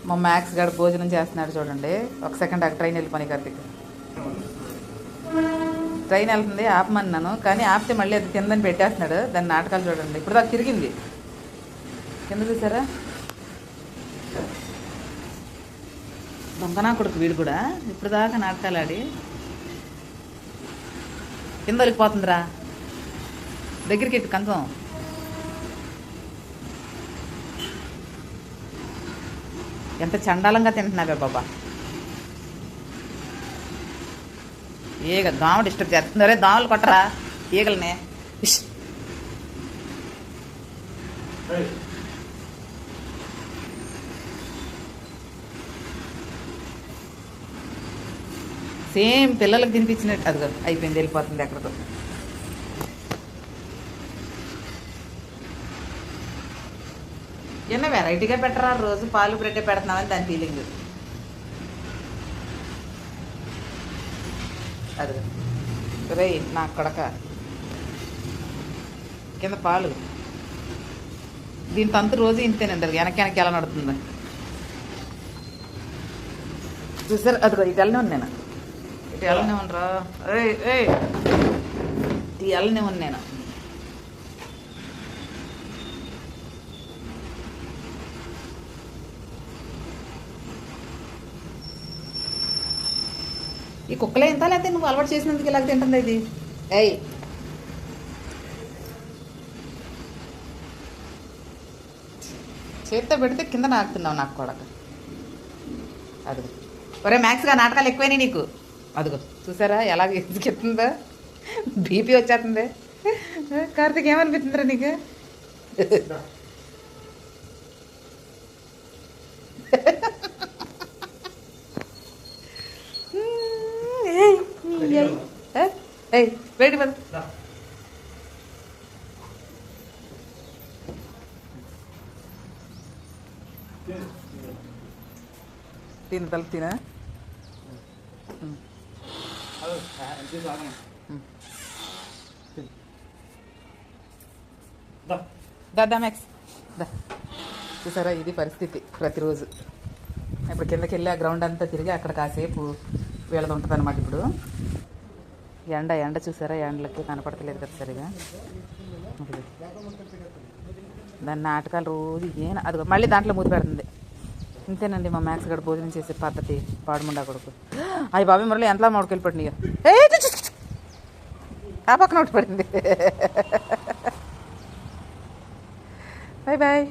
మా మ్యాక్స్ గడ భోజనం చేస్తున్నాడు చూడండి. ఒక సెకండ్ అక్కడ ట్రైన్ వెళ్ళిపోయి కార్తీక్. ట్రైన్ వెళ్తుంది ఆపమన్నాను, కానీ ఆపితే మళ్ళీ అది తిందని పెట్టేస్తున్నాడు. దాని నాటకాలు చూడండి. ఇప్పుడు దాకా తిరిగింది కింద చూసారా. దొంగనా కొడుకు వీడు కూడా ఇప్పుడు దాకా నాటకాలు ఆడి కింద వెళ్ళిపోతుందిరా. దగ్గరికి ఎట్టు కంచం. ఎంత చండాలంగా తింటున్నావే బాబా. ఈగ దోమ డిస్టర్బ్ చేస్తున్నారే. దోమలు కొట్టరా ఈగలనే. సేమ్ పిల్లలకు తినిపించినట్టు. అదిగో అయిపోయింది, వెళ్ళిపోతుంది ఎక్కడికో. ఎన్న వెరైటీగా పెట్టరా, రోజు పాలు బ్రెడ్ పెడుతున్నామని దాని ఫీలింగ్. అదిగో రే నా కొడక కింద పాలు. దీని తంతు రోజు ఇంతేనండి. అది వెనక్కి ఎలా నడుతుంది చూసారు. అదిగో ఇటు వెళ్ళనే ఉన్నాను, ఇటు వెళ్ళనే ఉండరా. ఇటు వెళ్ళనే ఉన్నాను. ఈ కుక్కలే ఎంత లేకపోతే నువ్వు అలవాటు చేసినందుకు ఇలాగ తింటుంది ఇది. ఏయ్ చేత్తో పెడితే కింద నాకుతున్నావు నాకు కొడక. అదిగో ఒరే మ్యాక్స్గా నాటకాలు ఎక్కువైనాయి నీకు. అదిగో చూసారా ఎలాగ ఎత్తుకెత్తుందో. బీపీ వచ్చేస్తుంది. కార్తీక్ ఏమనిపిస్తుందిరా నీకు? బయట పద. తిన తలుపు తిన. దా మ్యాక్స్ దా. చూసారా ఇది పరిస్థితి ప్రతిరోజు. ఇప్పుడు కిందకి వెళ్ళి ఆ గ్రౌండ్ అంతా తిరిగి అక్కడ కాసేపు వీళ్ళది ఉంటుంది అనమాట. ఇప్పుడు ఎండ చూసారా, ఎండలకి కనపడతలేదు కదా సరిగా. దాని నాటకాలు రోజు అదిగో మళ్ళీ దాంట్లో మూతి పెడుతుంది. ఇంతేనండి మా మ్యాక్స్ గడ భోజనం చేసే పద్ధతి. పాడుముండా కొడుకు. అవి బాబీ మురళి ఎంతలా మోడుకెళ్ళిపడినాయో. ఆ పక్కన ఒకటి పడింది. Bye bye.